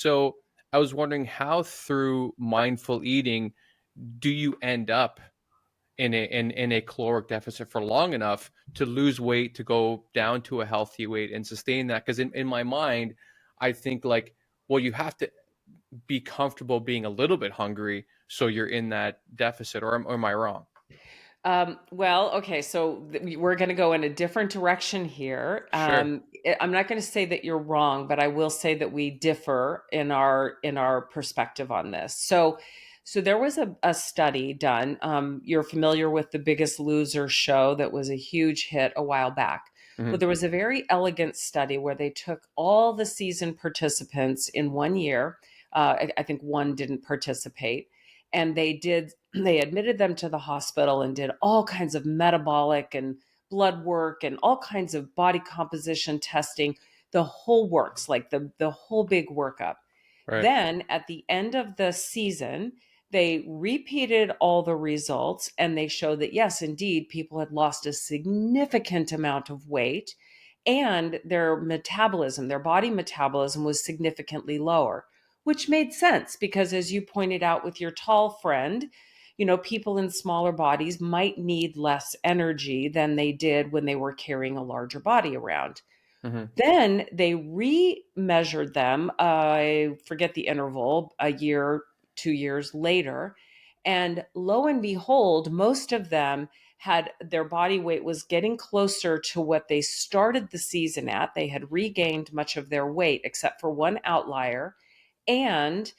So I was wondering how through mindful eating do you end up in a caloric deficit for long enough to lose weight, to go down to a healthy weight and sustain that? Because in my mind, I think like, well, you have to be comfortable being a little bit hungry so you're in that deficit, or am I wrong? Well, okay, so we're going to go in a different direction here. Sure. I'm not going to say that you're wrong, but I will say that we differ in our perspective on this. So there was a study done. You're familiar with the Biggest Loser show that was a huge hit a while back. Well, Hmm. there was a very elegant study where they took all the season participants in one year. I think one didn't participate, and they admitted them to the hospital and did all kinds of metabolic and blood work and all kinds of body composition testing, the whole works, like the whole big workup. Right. Then at the end of the season, they repeated all the results and they showed that yes, indeed, people had lost a significant amount of weight, and their body metabolism was significantly lower, which made sense because, as you pointed out with your tall friend, people in smaller bodies might need less energy than they did when they were carrying a larger body around. Hmm. Then they re-measured them, I forget the interval, a year, 2 years later. And lo and behold, most of them had their body weight was getting closer to what they started the season at. They had regained much of their weight, except for one outlier. And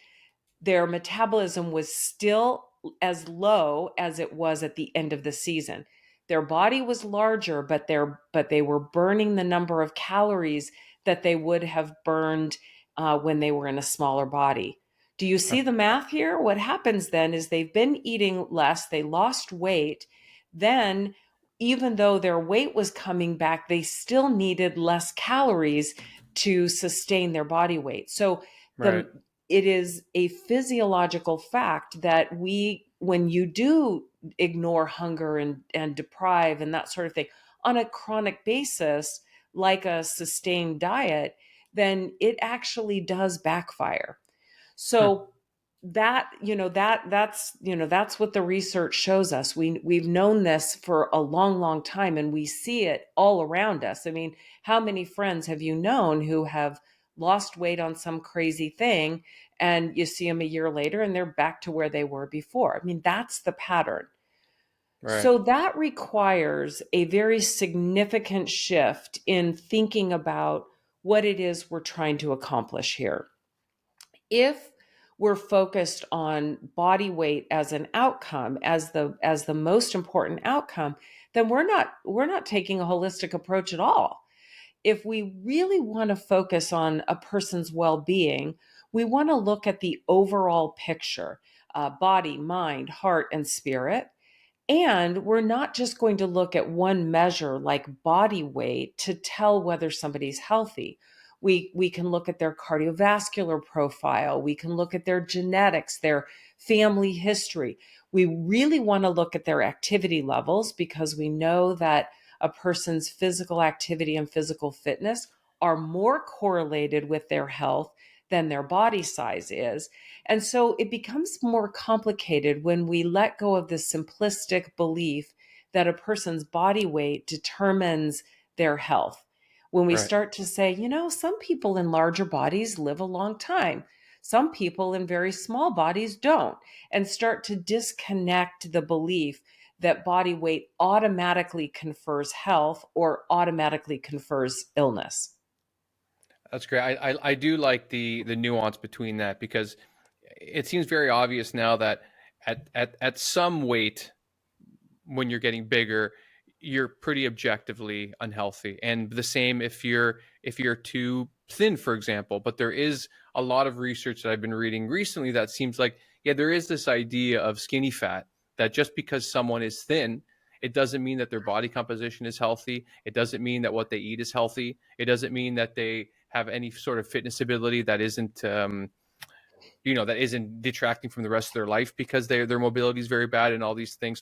their metabolism was still as low as it was at the end of the season. Their body was larger, but they were burning the number of calories that they would have burned when they were in a smaller body. Do you see the math here? What happens then is they've been eating less, they lost weight, then even though their weight was coming back, they still needed less calories to sustain their body weight. So Right. the it is a physiological fact that when you do ignore hunger and deprive and that sort of thing on a chronic basis, like a sustained diet, then it actually does backfire. Hmm. So that's what the research shows us. We've known this for a long, long time, and we see it all around us. I mean, how many friends have you known who have lost weight on some crazy thing, and you see them a year later and they're back to where they were before? I mean, that's the pattern. Right. So that requires a very significant shift in thinking about what it is we're trying to accomplish here. If we're focused on body weight as an outcome, as the most important outcome, then we're not taking a holistic approach at all. If we really want to focus on a person's well-being, we want to look at the overall picture, body, mind, heart, and spirit. And we're not just going to look at one measure like body weight to tell whether somebody's healthy. We can look at their cardiovascular profile. We can look at their genetics, their family history. We really want to look at their activity levels because we know that a person's physical activity and physical fitness are more correlated with their health than their body size is. And so it becomes more complicated when we let go of the simplistic belief that a person's body weight determines their health. When we Right. start to say, some people in larger bodies live a long time, some people in very small bodies don't, and start to disconnect the belief that body weight automatically confers health or automatically confers illness. That's great. I do like the nuance between that, because it seems very obvious now that at some weight, when you're getting bigger, you're pretty objectively unhealthy. And the same if you're too thin, for example. But there is a lot of research that I've been reading recently that seems like, yeah, there is this idea of skinny fat, that just because someone is thin, it doesn't mean that their body composition is healthy. It doesn't mean that what they eat is healthy. It doesn't mean that they have any sort of fitness ability that isn't detracting from the rest of their life, because their mobility is very bad and all these things.